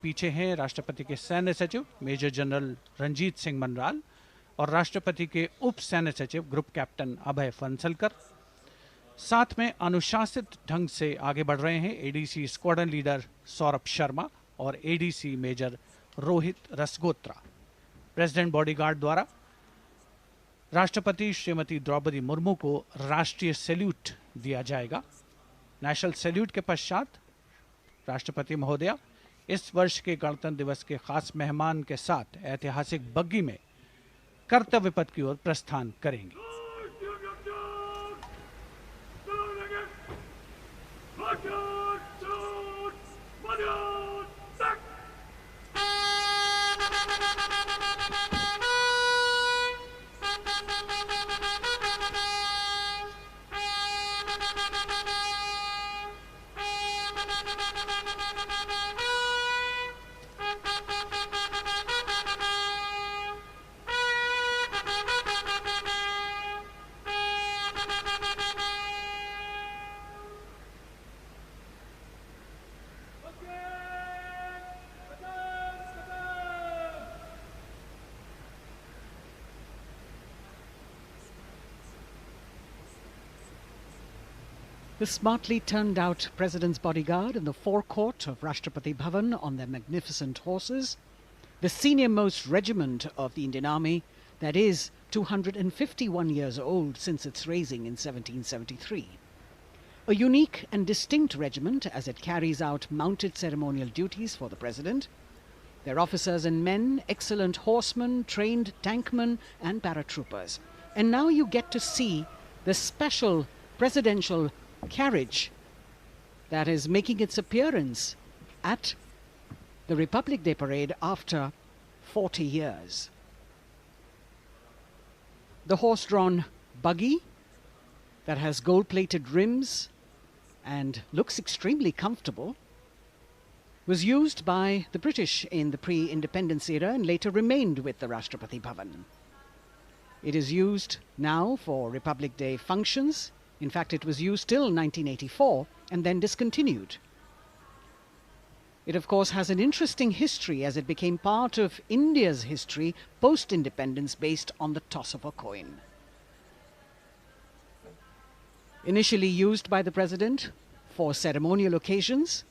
पीछे हैं राष्ट्रपति के सैन्य सचिव मेजर जनरल रंजीत सिंह मनराल और राष्ट्रपति के उप सैन्य सचिव ग्रुप कैप्टन अभय फंसलकर। साथ में अनुशासित ढंग से आगे बढ़ रहे हैं ADC squadron leader Saurabh Sharma और ADC major Rohit Rasgotra. President bodyguard द्वारा राष्ट्रपति श्रीमती द्रौपदी मुर्मू को राष्ट्रीय सैल्यूट दिया जाएगा। नेशनल सैल्यूट के पश्चात राष्ट्रपति महोदया इस वर्ष के गणतंत्र दिवस के खास मेहमान के साथ ऐतिहासिक बग्गी में कर्तव्य पथ की ओर प्रस्थान करेंगी। The smartly turned out President's bodyguard in the forecourt of Rashtrapati Bhavan on their magnificent horses, the senior-most regiment of the Indian Army that is 251 years old since its raising in 1773. A unique and distinct regiment as it carries out mounted ceremonial duties for the President. Their officers and men, excellent horsemen, trained tankmen and paratroopers. And now you get to see the special presidential carriage that is making its appearance at the Republic Day parade after 40 years. The horse-drawn buggy that has gold-plated rims and looks extremely comfortable was used by the British in the pre-independence era and later remained with the Rashtrapati Bhavan. It is used now for Republic Day functions. In fact, it was used till 1984 and then discontinued. It, of course, has an interesting history as it became part of India's history post-independence based on the toss of a coin. Initially used by the President for ceremonial occasions,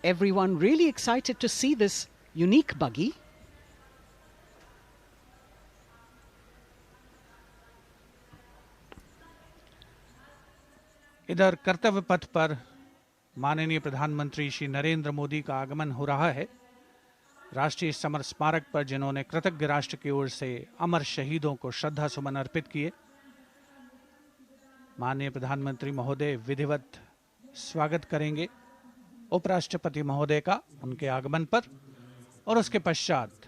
everyone really excited to see this unique buggy. इधर कर्तव्य पथ पर माननीय प्रधानमंत्री श्री नरेंद्र मोदी का आगमन हो रहा है। राष्ट्रीय समर स्मारक पर जिन्होंने कृतज्ञ राष्ट्र की ओर से अमर शहीदों को श्रद्धा सुमन अर्पित किए, माननीय प्रधानमंत्री महोदय विधिवत स्वागत करेंगे उपराष्ट्रपति महोदय का उनके आगमन पर और उसके पश्चात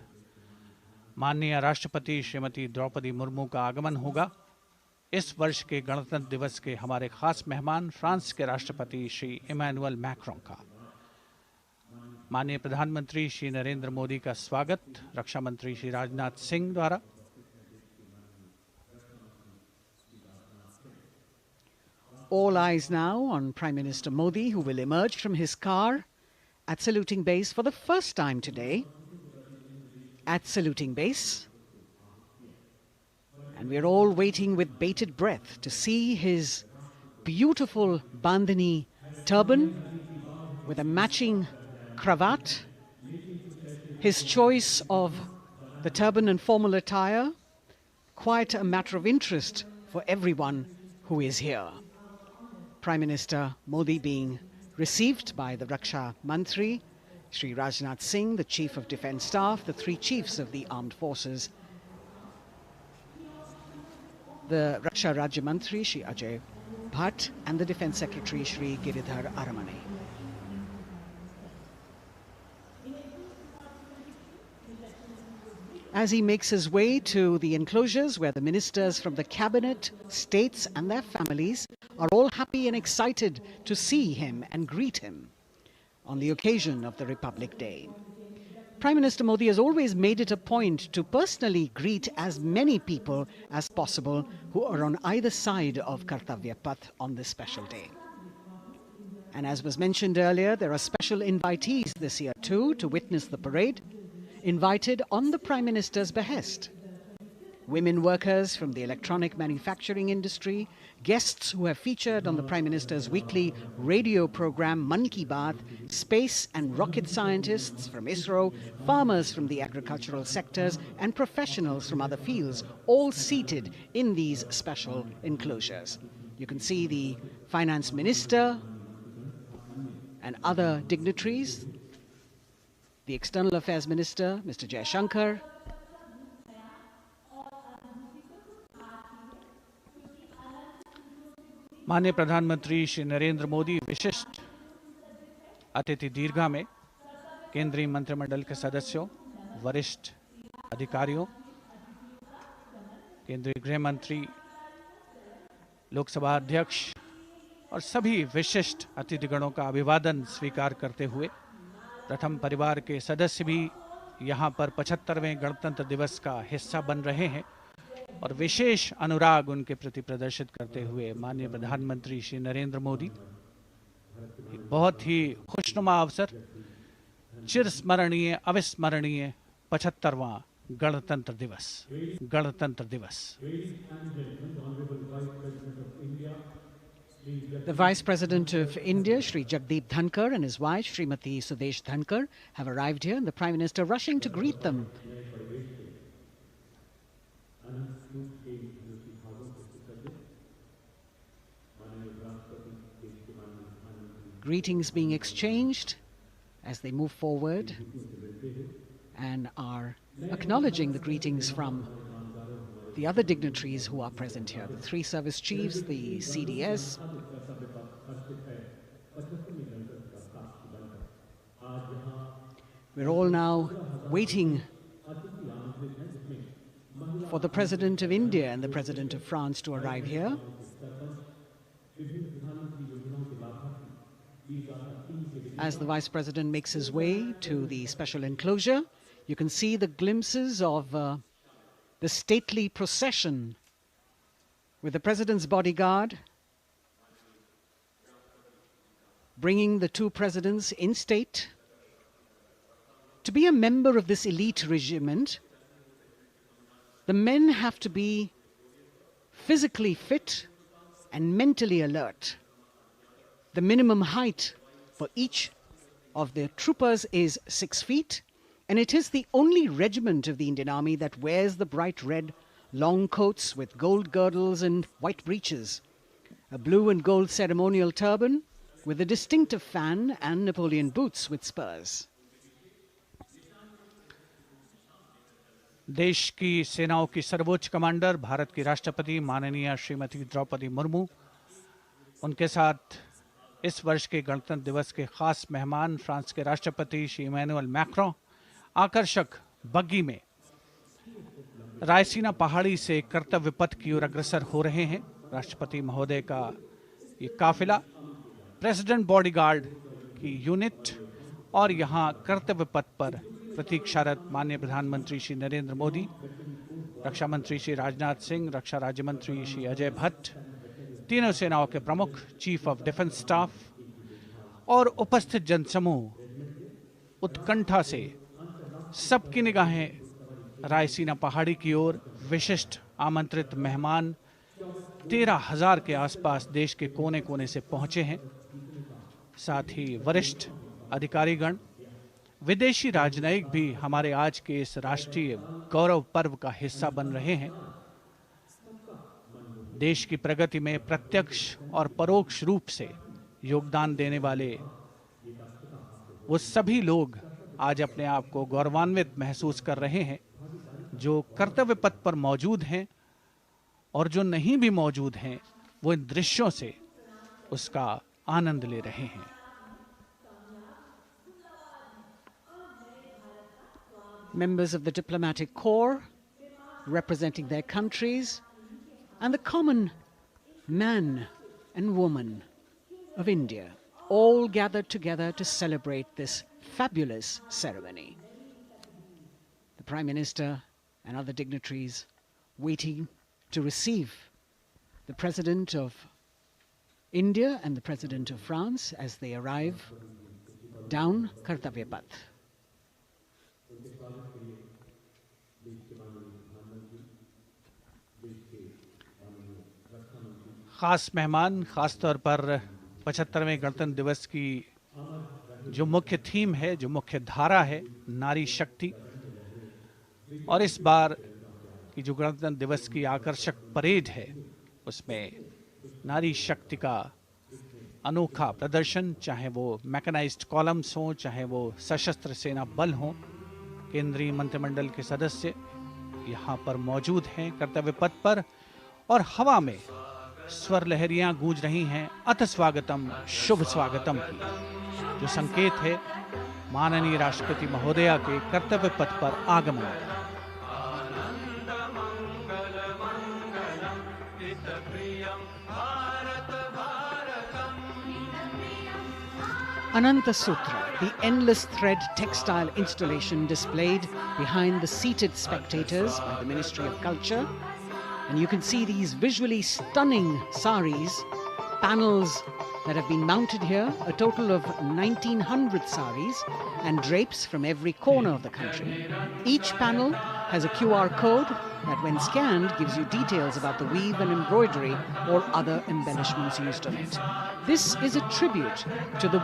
माननीय राष्ट्रपति श्रीमती द्रौपदी मुर्मू का आगमन होगा। इस वर्ष के गणतंत्र दिवस के हमारे खास मेहमान फ्रांस के राष्ट्रपति श्री इमैनुअल मैक्रों का। माननीय प्रधानमंत्री श्री नरेंद्र मोदी का स्वागत रक्षा मंत्री श्री राजनाथ सिंह द्वारा। All eyes now on Prime Minister Modi, who will emerge from his car at saluting base for the first time today. At saluting base. And we're all waiting with bated breath to see his beautiful bandhani turban with a matching cravat. His choice of the turban and formal attire, quite a matter of interest for everyone who is here. Prime Minister Modi being received by the Raksha Mantri, Shri Rajnath Singh, the Chief of Defence Staff, the three chiefs of the armed forces, the Raksha Rajya Mantri, Shri Ajay Bhatt, and the Defence Secretary, Shri Giridhar Aramane. As he makes his way to the enclosures where the ministers from the cabinet, states and their families are all happy and excited to see him and greet him on the occasion of the Republic Day. Prime Minister Modi has always made it a point to personally greet as many people as possible who are on either side of Kartavya Path on this special day. And as was mentioned earlier, there are special invitees this year too to witness the parade, invited on the Prime Minister's behest. Women workers from the electronic manufacturing industry, guests who have featured on the Prime Minister's weekly radio program Mann Ki Baat, space and rocket scientists from ISRO, farmers from the agricultural sectors and professionals from other fields, all seated in these special enclosures. You can see the Finance Minister and other dignitaries, the External Affairs Minister, Mr. Jaishankar, माननीय प्रधानमंत्री श्री नरेंद्र मोदी विशिष्ट अतिथि दीर्घा में केंद्रीय मंत्रिमंडल के सदस्यों, वरिष्ठ अधिकारियों, केंद्रीय गृह मंत्री, लोकसभा अध्यक्ष और सभी विशिष्ट अतिथिगणों का अभिवादन स्वीकार करते हुए प्रथम परिवार के सदस्य भी यहां पर 75वें गणतंत्र दिवस का हिस्सा बन रहे हैं और विशेष अनुराग उनके प्रति प्रदर्शित करते हुए माननीय प्रधानमंत्री श्री नरेंद्र मोदी एक बहुत ही खुशनुमा अवसर, चिरस्मरणीय अविस्मरणीय 75वां गणतंत्र दिवस। The Vice President of India, Shri Jagdeep Dhankar, and his wife, Srimati Sudesh Dhankar, have arrived here, and the Prime Minister rushing to greet them. Greetings being exchanged as they move forward and are acknowledging the greetings from the other dignitaries who are present here, the three service chiefs, the CDS. We're all now waiting for the President of India and the President of France to arrive here. As the Vice President makes his way to the special enclosure, you can see the glimpses of the stately procession with the President's bodyguard bringing the two presidents in state. To be a member of this elite regiment, the men have to be physically fit and mentally alert. The minimum height for each of the troopers is 6 feet, and it is the only regiment of the Indian Army that wears the bright red long coats with gold girdles and white breeches, a blue and gold ceremonial turban with a distinctive fan and Napoleon boots with spurs. देश की सेनाओं की सर्वोच्च commander Bharat की राष्ट्रपति माननीय श्रीमती द्रौपदी मुर्मू, उनके साथ इस वर्ष के गणतंत्र दिवस के खास मेहमान फ्रांस के राष्ट्रपति श्री इमैनुअल मैक्रों आकर्षक बग्गी में रायसीना पहाड़ी से कर्तव्य पथ की ओर अग्रसर हो रहे हैं। राष्ट्रपति महोदय का ये काफिला प्रेसिडेंट बॉडीगार्ड की यूनिट और यहाँ कर्तव्य पथ पर प्रतीक्षारत माननीय प्रधानमंत्री श्री नरेंद्र मोदी, रक्षा मंत्री श्री राजनाथ सिंह, रक्षा राज्य मंत्री श्री अजय भट्ट, तीनों सेनाओं के प्रमुख, चीफ ऑफ डिफेंस स्टाफ और उपस्थित जनसमूह उत्कंठा से सबकी निगाहें रायसीना पहाड़ी की ओर। विशिष्ट आमंत्रित मेहमान 13,000 के आसपास देश के कोने कोने से पहुंचे हैं। साथ ही वरिष्ठ अधिकारीगण, विदेशी राजनयिक भी हमारे आज के इस राष्ट्रीय गौरव पर्व का हिस्सा बन रहे हैं। देश की प्रगति में प्रत्यक्ष और परोक्ष रूप से योगदान देने वाले वो सभी लोग आज अपने आप को गौरवान्वित महसूस कर रहे हैं, जो कर्तव्य पथ पर मौजूद हैं और जो नहीं भी मौजूद हैं, वो इन दृश्यों से उसका आनंद ले रहे हैं। Members of the diplomatic corps representing their countries and the common man and woman of India all gathered together to celebrate this fabulous ceremony. The Prime Minister and other dignitaries waiting to receive the President of India and the President of France as they arrive down Kartavya Path. खास मेहमान, खास तौर पर 75वें गणतंत्र दिवस की जो मुख्य थीम है, जो मुख्य धारा है, नारी शक्ति। और इस बार की जो गणतंत्र दिवस की आकर्षक परेड है, उसमें नारी शक्ति का अनोखा प्रदर्शन, चाहे वो मैकेनाइज्ड कॉलम्स हों, चाहे वो सशस्त्र सेना बल हों। केंद्रीय मंत्रिमंडल के सदस्य यहाँ पर मौजूद हैं कर्तव्य पथ पर, और हवा में स्वर लहरियां गूंज रही हैं अथ स्वागतम, शुभ स्वागतम की, जो संकेत है माननीय राष्ट्रपति महोदया के कर्तव्य पथ पर आगमन का। Ananta Sutra, the endless thread textile installation displayed behind the seated spectators by the Ministry of Culture. And you can see these visually stunning saris, panels that have been mounted here, a total of 1900 saris and drapes from every corner of the country. Each panel has a QR code that when scanned gives you details about the weave and embroidery or other embellishments used on it. This is a tribute to the